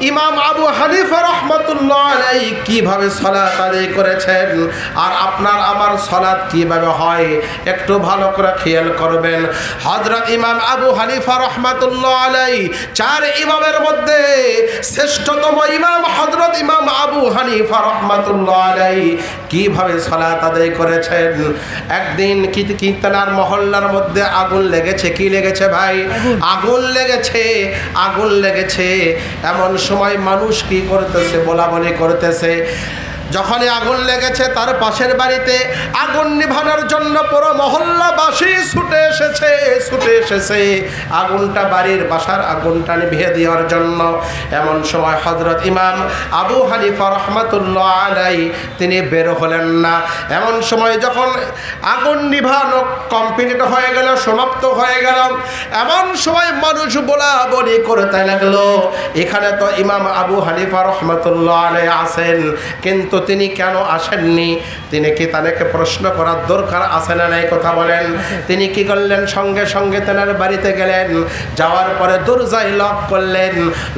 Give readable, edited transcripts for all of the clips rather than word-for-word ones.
ইমাম আবু হানিফা রাহমাতুল্লাহ আলাইহি কিভাবে সালাত আদায় করেছেন আর আপনার আমার সালাত কিভাবে হয় একটু ভালো করে খেয়াল করবেন। হযরত ইমাম আবু হানিফা রাহমাতুল্লাহ আলাইহি চার ইমামের মধ্যে শ্রেষ্ঠতম ইমাম হযরত ইমাম আবু হানিফা রাহমাতুল্লাহ আলাইহি কিভাবে সালাত আদায় করেছেন। একদিন কি তার মহল্লার মধ্যে আগুন লেগেছে। কি লেগেছে ভাই? আগুন লেগেছে। এমন সময় মানুষ কি করতেছে? বলাবলি করতেছে। যখনই আগুন লেগেছে তার পাশের বাড়িতে আগুন নিভানোর জন্য পুরো মহল্লাবাসী ছুটে এসেছে আগুনটা বাসার আগুনটা নিভিয়ে দেওয়ার জন্য। এমন সময় হযরত ইমাম আবু হানিফা রাহমাতুল্লাহ আলাইহি তিনি বের হলেন না। এমন সময় যখন আগুন নিভানো কমপ্লিট হয়ে গেল, সমাপ্ত হয়ে গেল, এমন সময় মানুষ বলাবলি করতে লাগলো এখানে তো ইমাম আবু হানিফা রাহমাতুল্লাহ আলাইহি আছেন, কিন্তু তিনি কেন আসেননি? তিনি কি তাদেরকে প্রশ্ন করার দরকার আছে না নাই? কথা বলেন। তিনি কি করলেন? সঙ্গে সঙ্গে তেনার বাড়িতে গেলেন, যাওয়ার পরে দরজায় লক করলেন।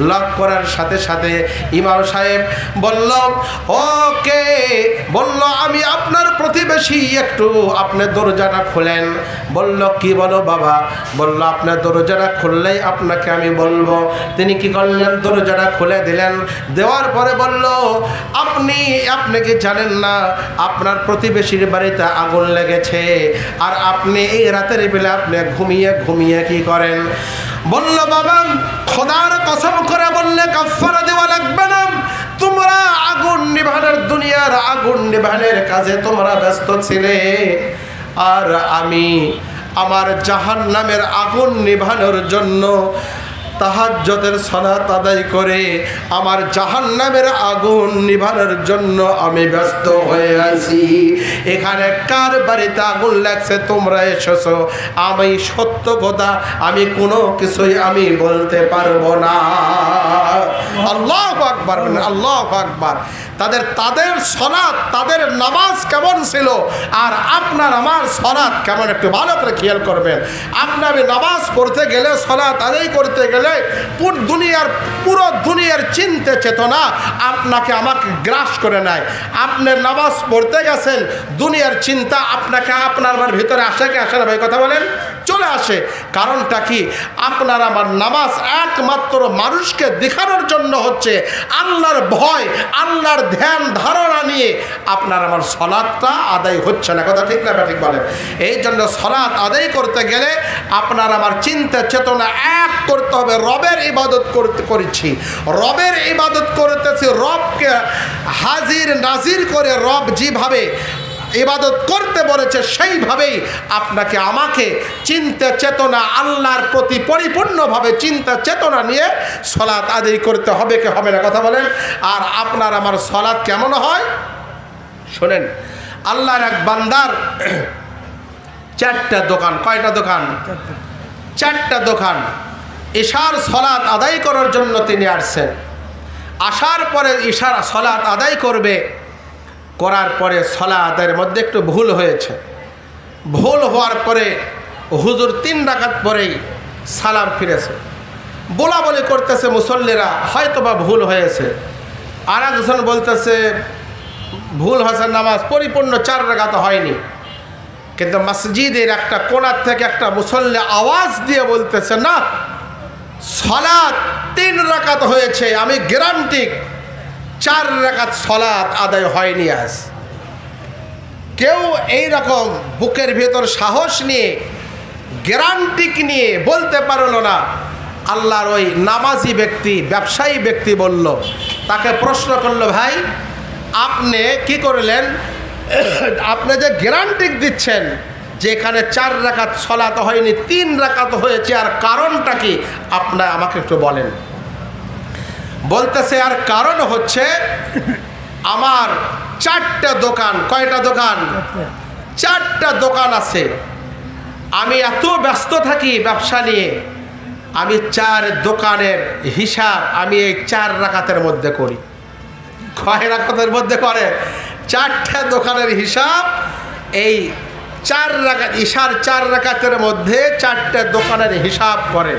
লক করার সাথে সাথে ইমাম সাহেব বলল, ওকে বলল আমি আপনার প্রতিবেশী, একটু আপনি দরজাটা খুলেন। বলল কি বলো বাবা? বলল আপনার দরজাটা খুললেই আপনাকে আমি বলবো। তিনি কি করলেন? দরজাটা খুলে দিলেন। দেওয়ার পরে বলল, আপনি কি জানেন না আপনার প্রতিবেশীর বাড়িতে আগুন লেগেছে আর আপনি এই রাতের বেলা আপনি ঘুমিয়ে কি করেন? বলল বাবা খোদার কসম করে বললে কাফারা দেওয়া লাগবে না, তোমরা আগুন নিভানোর দুনিয়ার আগুন নিভানোর কাজে তোমরা ব্যস্ত ছিলে আর আমি আমার জাহান্নামের আগুন নিভানোর জন্য তাহাজ্জুদের সালাত আদায় করে আমার জাহান্নামের আগুন নিভানোর জন্য আমি ব্যস্ত হয়ে আছি। এখানে কার বাড়িতে আগুন লাগছে তোমরা এসেছো, আমি সত্য কথা আমি কোনো কিছুই আমি বলতে পারবো না। আল্লাহু আকবার, আল্লাহু আকবার। তাদের সালাত, তাদের নামাজ কেমন ছিল আর আপনার আমার সালাত কেমন একটু ভালো করে খেয়াল করবেন। আপনার নামাজ পড়তে গেলে, সালাত আদায় করতে গেলে পুরো দুনিয়ার চিন্তা চেতনা আপনাকে আমাকে গ্রাস করে নেয়। আপনি নামাজ পড়তে গেছেন, দুনিয়ার চিন্তা আপনাকে আপনার আমার ভিতরে আসে কি আসে না ভাই? কথা বলেন। চলে আসে। কারণটা কি? আপনার আমার নামাজ একমাত্র মানুষকে দেখানোর জন্য হচ্ছে। আল্লাহর ভয়, আল্লাহর ধ্যান ধারণা নিয়ে আপনার আমার সালাতটা আদায় হচ্ছে না। কথা ঠিক না ঠিক বলেন? এই জন্য সালাত আদায় করতে গেলে আপনার আমার চিন্তা চেতনা এক করতে হবে। রবের ইবাদত করেছি, রবের ইবাদত করতেছি, রবকে হাজির নাজির করে রব যেভাবে ইবাদত করতে বলেছে সেইভাবেই আপনাকে আমাকে চিন্তা চেতনা আল্লাহর প্রতি পরিপূর্ণভাবে চিন্তা চেতনা নিয়ে সালাত আদায় করতে হবে কি হবে না? কথা বলেন। আর আপনার আমার সালাত কেমন হয় শোনেন। আল্লাহর এক বান্দার চারটা দোকান। কয়টা দোকান? চারটা দোকান। ইশার সালাত আদায় করার জন্য তিনি আসছেন। আসার পরে ইশার সালাত আদায় করবে, করার পরে সালাতের মধ্যে একটু ভুল হয়েছে। ভুল হওয়ার পরে হুজুর 3 রাকাত পরেই সালাম ফিরেছে। বলাবলি করতেছে মুসল্লিরা হয়তোবা ভুল হয়েছে। আর একজন বলতেছে ভুল হয়েছে, নামাজ পরিপূর্ণ 4 রাকাত হয়নি। কিন্তু মসজিদের একটা কোণার থেকে একটা মুসল্লি আওয়াজ দিয়ে বলতেছে না, সালাত 3 রাকাত হয়েছে, আমি গ্যারান্টি 4 রাকাত সালাত আদায় হয়নি। আজ কেউ এইরকম বুকের ভেতর সাহস নিয়ে গ্যারান্টি নিয়ে বলতে পারলো না। আল্লাহর ওই নামাজি ব্যক্তি, ব্যবসায়ী ব্যক্তি বলল, তাকে প্রশ্ন করলো, ভাই আপনি কি করলেন? আপনি যে গ্যারান্টি দিচ্ছেন যে এখানে 4 রাকাত সালাত হয়নি, 3 রাকাত হয়েছে, আর কারণটা কি আপনি আমাকে একটু বলেন। বলতেছে আর কারণ হচ্ছে আমার 4টা দোকান। কয়টা দোকান? 4টা দোকান আছে। আমি এত ব্যস্ত থাকি ব্যবসা নিয়ে, আমি 4 দোকানের হিসাব আমি এই 4 রাকাতের মধ্যে করি। কয় রাকাতের মধ্যে করে? 4টা দোকানের হিসাব এই 4 রাকাত, ইশার 4 রাকাতের মধ্যে 4টা দোকানের হিসাব করে।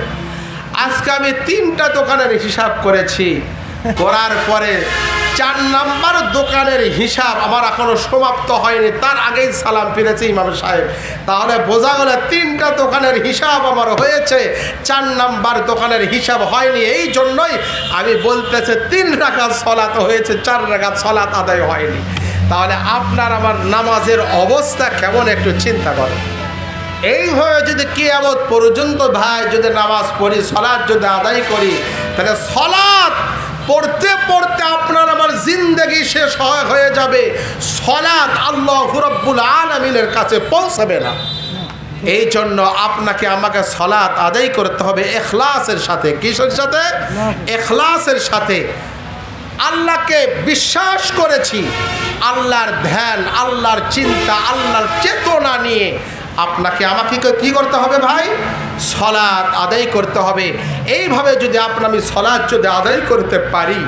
আজকে আমি 3টা দোকানের হিসাব করেছি, করার পরে 4 নাম্বার দোকানের হিসাব আমার এখনো সমাপ্ত হয়নি, তার আগেই সালাম ফিরেছে ইমাম সাহেব। তাহলে বোঝা গেল 3টা দোকানের হিসাব আমার হয়েছে, 4 নাম্বার দোকানের হিসাব হয়নি। এই জন্যই আমি বলতেছে 3 রাকাত সালাত হয়েছে, 4 রাকাত সালাত আদায় হয়নি। তাহলে আপনার আমার নামাজের অবস্থা কেমন একটু চিন্তা করেন। এইভাবে যদি কিয়ামত পর্যন্ত ভাই যদি নামাজ পড়ি, সালাত যদি আদায় করি, তাহলে সালাত পড়তে পড়তে আপনার আমার জিন্দেগি শেষ হয়ে যাবে, সালাত আল্লাহু রাব্বুল আলামিনের কাছে পৌঁছাবে না। এই জন্য আপনাকে আমাকে সালাত আদায় করতে হবে ইখলাসের সাথে। কিসের সাথে? ইখলাসের সাথে। আল্লাহকে বিশ্বাস করেছি, আল্লাহর ধ্যান, আল্লাহর চিন্তা, আল্লাহর চেতনা নিয়ে আপনাকে আমাকে কি করতে হবে ভাই? সালাত আদায় করতে হবে। এইভাবে যদি আমি সালাত যদি আদায় করতে পারি,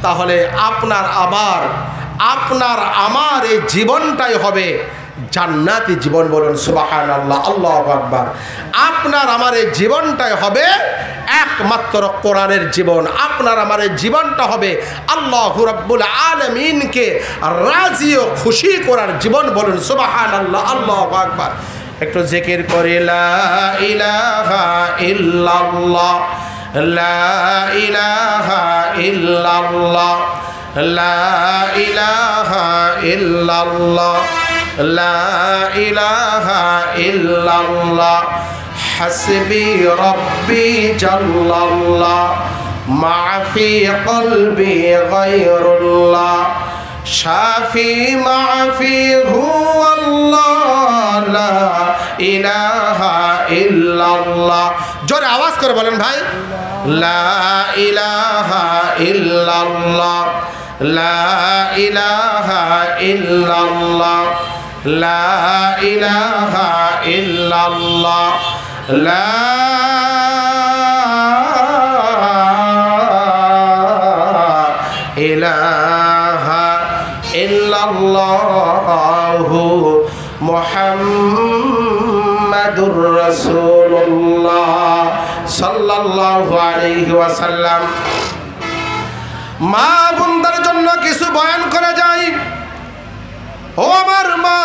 তাহলে আপনার আমার এই জীবনটাই হবে জান্নাতি জীবন। বলুন সুবহানাল্লাহ, আল্লাহু আকবার। আপনার আমার এই জীবনটাই হবে একমাত্র কোরআনের জীবন। আপনার আমার এই জীবনটা হবে আল্লাহু রাব্বুল আলামিনকে রাজি ও খুশি করার জীবন। বলুন সুবহানাল্লাহ, আল্লাহু আকবার। একটু জিকির করে লা ইলাহা ইল্লাল্লাহ, লা ইলাহা ইল্লাল্লাহ, লা ইলাহা ইল্লাল্লাহ, লা ইলাহা ইল্লাল্লাহ, হাসবি রব্বি জাল্লাল্লাহ, মা ফি কলবি গায়রুল্লাহ, শাফি মা ফি হুয়াল্লাহ, লা ইলাহা ইল্লাল্লাহ। জোরে আওয়াজ করে বলেন ভাই, লা ইলাহা ইল্লাল্লাহ, লা ইলাহা ইল্লাল্লাহ, লা ইলাহা ইল্লাল্লাহ, লা ইলাহা ইল্লাল্লাহু মুহাম্মাদুর রাসূলুল্লাহ সাল্লাল্লাহু আলাইহি ওয়াসাল্লাম। মা বোনদের জন্য কিছু বয়ান করা যায়। ও আমার মা,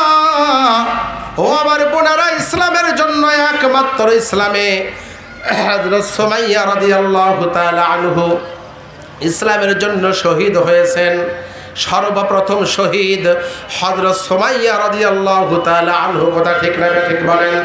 ও আমার বোনেরা, ইসলামের জন্য একমাত্র ইসলামে হযরত সুমাইয়া রাদিয়াল্লাহু তাআলা আনহু ইসলামের জন্য শহীদ হয়েছেন। সর্বপ্রথম শহীদ হযরত সুমাইয়া রাদিয়াল্লাহু তাআলা আনহু। কথা ঠিক না ঠিক বলেন?